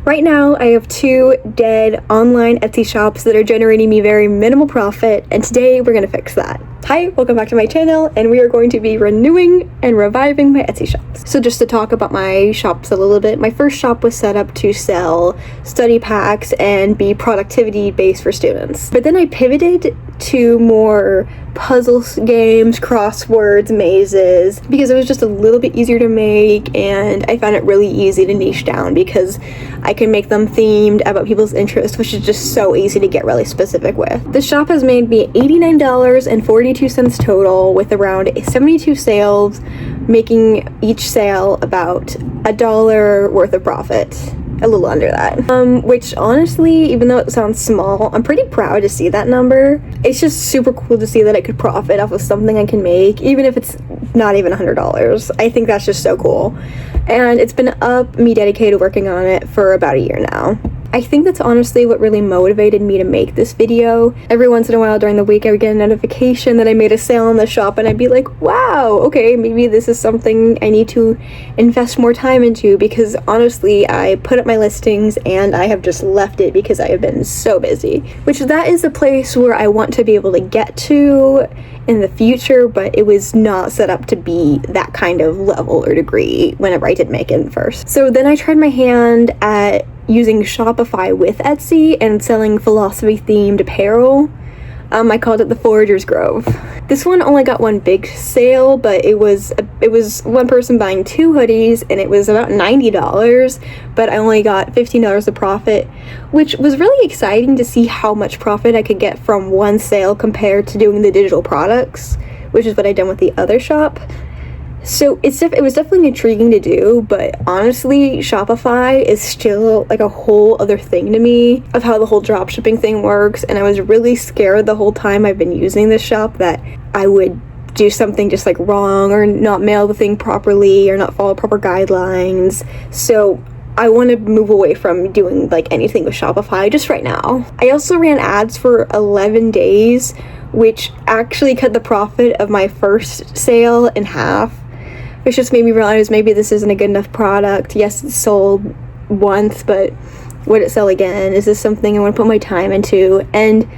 Right now, I have 2 dead online Etsy shops that are generating me very minimal profit, and today we're going to fix that. Hi, welcome back to my channel, and we are going to be renewing and reviving my Etsy shops. So just to talk about my shops a little bit, my first shop was set up to sell study packs and be productivity based for students. But then I pivoted to more puzzles games, crosswords, mazes, because it was just a little bit easier to make, and I found it really easy to niche down because I can make them themed about people's interests, which is just so easy to get really specific with. This shop has made me $89.42 total, with around 72 sales, making each sale about $1 worth of profit. A little under that. Which honestly, even though it sounds small, I'm pretty proud to see that number. It's just super cool to see that I could profit off of something I can make, even if it's not even $100. I think that's just so cool. And it's been me dedicated working on it for about a year now. I think that's honestly what really motivated me to make this video. Every once in a while during the week, I would get a notification that I made a sale in the shop, and I'd be like, wow, okay, maybe this is something I need to invest more time into, because honestly, I put up my listings and I have just left it because I have been so busy. Which that is a place where I want to be able to get to in the future, but it was not set up to be that kind of level or degree whenever I did make it first. So then I tried my hand at using Shopify with Etsy and selling philosophy themed apparel. I called it the Forager's Grove. This one only got one big sale, but it was one person buying 2 hoodies, and it was about $90, but I only got $15 of profit, which was really exciting to see how much profit I could get from one sale compared to doing the digital products, which is what I done with the other shop. So it was definitely intriguing to do, but honestly, Shopify is still like a whole other thing to me of how the whole dropshipping thing works, and I was really scared the whole time I've been using this shop that I would do something just like wrong, or not mail the thing properly, or not follow proper guidelines. So I want to move away from doing like anything with Shopify just right now. I also ran ads for 11 days, which actually cut the profit of my first sale in half. Which just made me realize maybe this isn't a good enough product. Yes, it's sold once, but would it sell again? Is this something I want to put my time into? And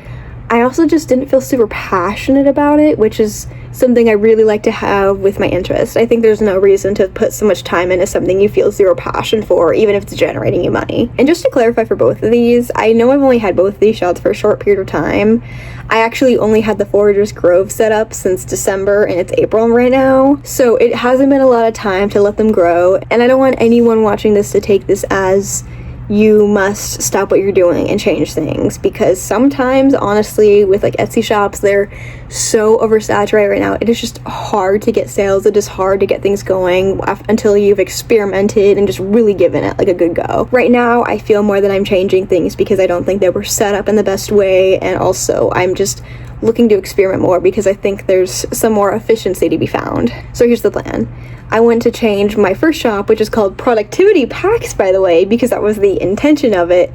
I also just didn't feel super passionate about it, which is something I really like to have with my interest. I think there's no reason to put so much time into something you feel zero passion for, even if it's generating you money. And just to clarify for both of these, I know I've only had both of these shops for a short period of time. I actually only had the Forager's Grove set up since December, and it's April right now. So it hasn't been a lot of time to let them grow, and I don't want anyone watching this to take this as you must stop what you're doing and change things, because sometimes, honestly, with like Etsy shops, they're so oversaturated right now. It is just hard to get sales. It is hard to get things going until you've experimented and just really given it like a good go. Right now, I feel more that I'm changing things because I don't think they were set up in the best way, and also I'm just looking to experiment more because I think there's some more efficiency to be found. So here's the plan. I want to change my first shop, which is called Productivity Packs, by the way, because that was the intention of it,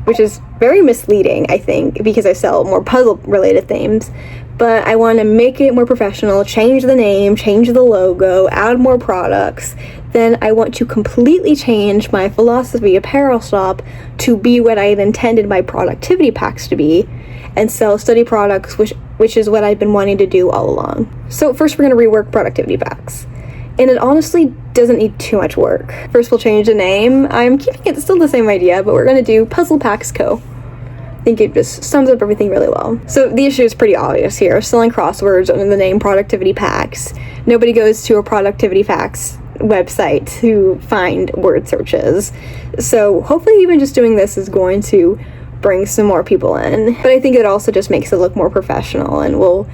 which is very misleading, I think, because I sell more puzzle-related themes. But I want to make it more professional, change the name, change the logo, add more products. Then I want to completely change my philosophy apparel shop to be what I had intended my productivity packs to be, and sell study products, which is what I've been wanting to do all along. So first we're going to rework productivity packs. And it honestly doesn't need too much work. First we'll change the name. I'm keeping it still the same idea, but we're going to do Puzzle Packs Co. I think it just sums up everything really well. So the issue is pretty obvious here. Selling crosswords under the name Productivity Packs. Nobody goes to a Productivity Packs website to find word searches. So hopefully even just doing this is going to bring some more people in. But I think it also just makes it look more professional and will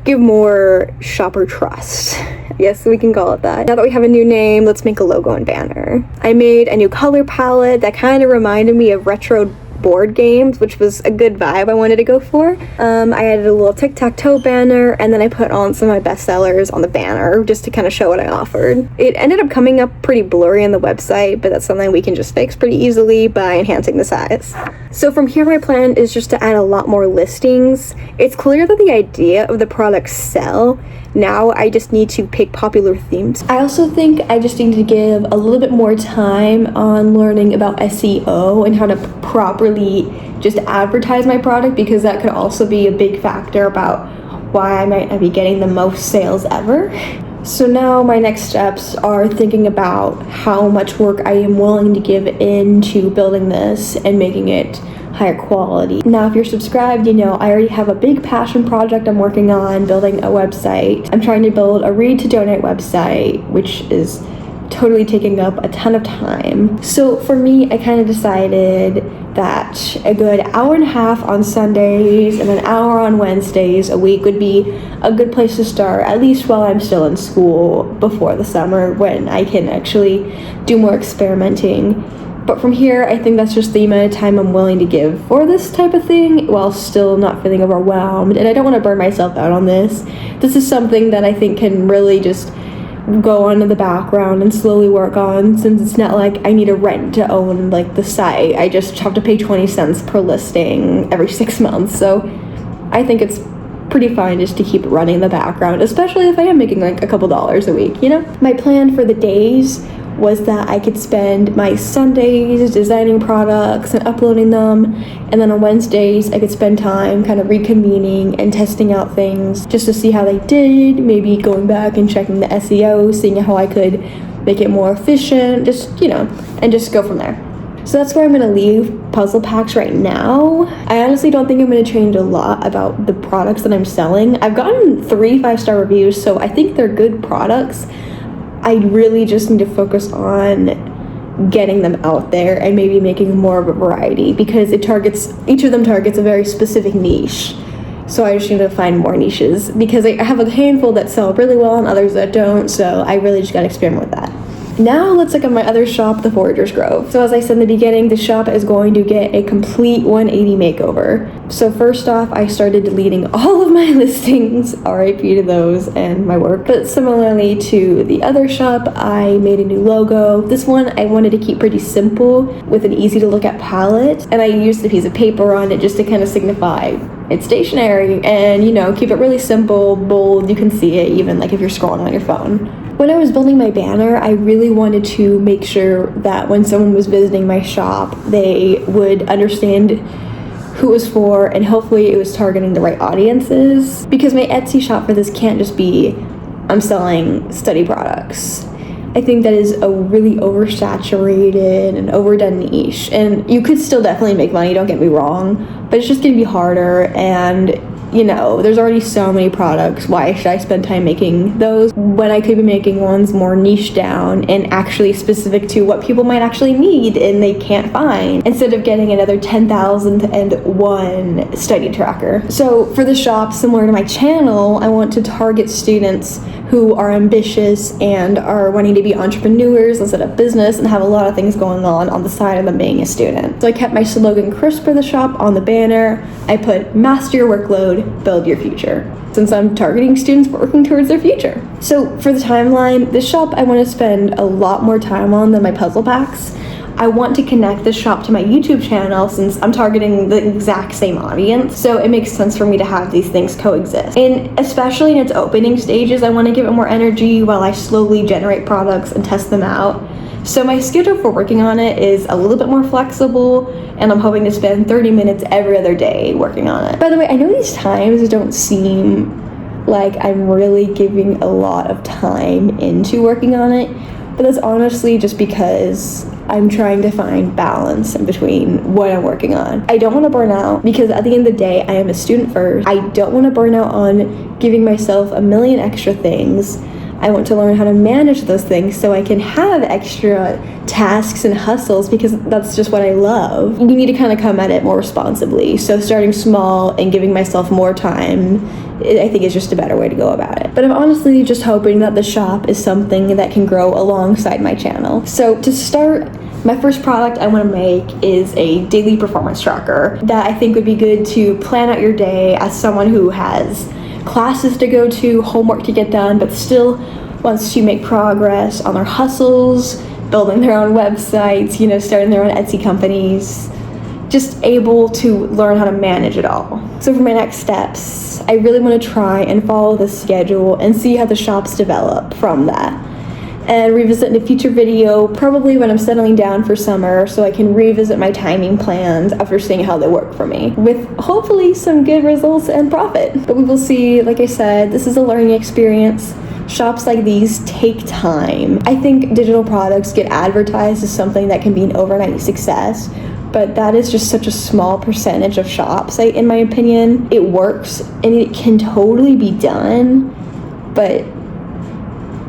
give more shopper trust. Yes, we can call it that. Now that we have a new name, let's make a logo and banner. I made a new color palette that kind of reminded me of retro board games, which was a good vibe I wanted to go for. I added a little tic-tac-toe banner, and then I put on some of my best sellers on the banner just to kind of show what I offered. It ended up coming up pretty blurry on the website, but that's something we can just fix pretty easily by enhancing the size. So from here, my plan is just to add a lot more listings. It's clear that the idea of the products sell. Now I just need to pick popular themes. I also think I just need to give a little bit more time on learning about SEO and how to properly just advertise my product, because that could also be a big factor about why I might not be getting the most sales ever. So now my next steps are thinking about how much work I am willing to give into building this and making it higher quality. Now, if you're subscribed, you know I already have a big passion project I'm working on, building a website. I'm trying to build a read to donate website, which is totally taking up a ton of time. So for me, I kind of decided that a good hour and a half on Sundays and an hour on Wednesdays a week would be a good place to start, at least while I'm still in school before the summer, when I can actually do more experimenting. But from here, I think that's just the amount of time I'm willing to give for this type of thing while still not feeling overwhelmed. And I don't want to burn myself out on this. This is something that I think can really just go on in the background and slowly work on, since it's not like I need a rent to own like the site. I just have to pay 20 cents per listing every 6 months. So I think it's pretty fine just to keep it running in the background, especially if I am making like a couple dollars a week, you know? My plan for the days was that I could spend my Sundays designing products and uploading them, and then on Wednesdays I could spend time kind of reconvening and testing out things just to see how they did, maybe going back and checking the SEO, seeing how I could make it more efficient, just, you know, and just go from there. So that's where I'm gonna leave puzzle packs right now. I honestly don't think I'm gonna change a lot about the products that I'm selling. I've gotten 3 5-star reviews, so I think they're good products. I really just need to focus on getting them out there and maybe making more of a variety, because each of them targets a very specific niche. So I just need to find more niches, because I have a handful that sell really well and others that don't, so I really just gotta experiment with that. Now let's look at my other shop, the Forager's Grove. So as I said in the beginning, the shop is going to get a complete 180 makeover. So first off, I started deleting all of my listings, RIP to those and my work. But similarly to the other shop, I made a new logo. This one I wanted to keep pretty simple with an easy to look at palette. And I used a piece of paper on it just to kind of signify it's stationery and, you know, keep it really simple, bold. You can see it even like if you're scrolling on your phone. When I was building my banner, I really wanted to make sure that when someone was visiting my shop, they would understand who it was for, and hopefully it was targeting the right audiences. Because my Etsy shop for this can't just be, I'm selling study products. I think that is a really oversaturated and overdone niche. And you could still definitely make money, don't get me wrong, but it's just gonna be harder, and you know, there's already so many products. Why should I spend time making those when I could be making ones more niche down and actually specific to what people might actually need and they can't find, instead of getting another 10,001 study tracker. So for the shop, similar to my channel, I want to target students who are ambitious and are wanting to be entrepreneurs and set up business and have a lot of things going on the side of them being a student. So I kept my slogan crisp for the shop on the banner. I put master your workload, build your future, since I'm targeting students working towards their future. So for the timeline, this shop I want to spend a lot more time on than my puzzle packs. I want to connect this shop to my YouTube channel, since I'm targeting the exact same audience, so it makes sense for me to have these things coexist. And especially in its opening stages, I want to give it more energy while I slowly generate products and test them out. So my schedule for working on it is a little bit more flexible, and I'm hoping to spend 30 minutes every other day working on it. By the way, I know these times don't seem like I'm really giving a lot of time into working on it, but that's honestly just because I'm trying to find balance in between what I'm working on. I don't want to burn out, because at the end of the day, I am a student first. I don't want to burn out on giving myself a million extra things. I want to learn how to manage those things so I can have extra tasks and hustles, because that's just what I love. You need to kind of come at it more responsibly. So starting small and giving myself more time, I think is just a better way to go about it. But I'm honestly just hoping that the shop is something that can grow alongside my channel. So to start, My first product I want to make is a daily performance tracker that I think would be good to plan out your day as someone who has classes to go to, homework to get done, but still wants to make progress on their hustles, building their own websites, starting their own Etsy companies, just able to learn how to manage it all. So for my next steps, I really want to try and follow the schedule and see how the shops develop from that. And revisit in a future video, probably when I'm settling down for summer, so I can revisit my timing plans after seeing how they work for me, with hopefully some good results and profit. But we will see. Like I said, this is a learning experience. Shops like these take time. I think digital products get advertised as something that can be an overnight success, but that is just such a small percentage of shops, in my opinion. It works and it can totally be done, but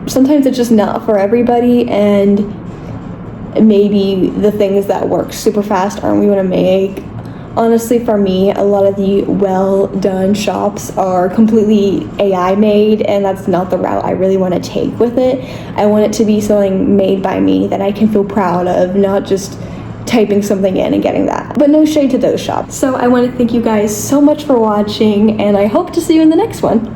sometimes it's just not for everybody, and maybe the things that work super fast aren't what we want to make. Honestly, for me, a lot of the well-done shops are completely AI made, and that's not the route I really want to take with it. I want it to be something made by me that I can feel proud of, not just typing something in and getting that. But no shade to those shops. So I want to thank you guys so much for watching, and I hope to see you in the next one.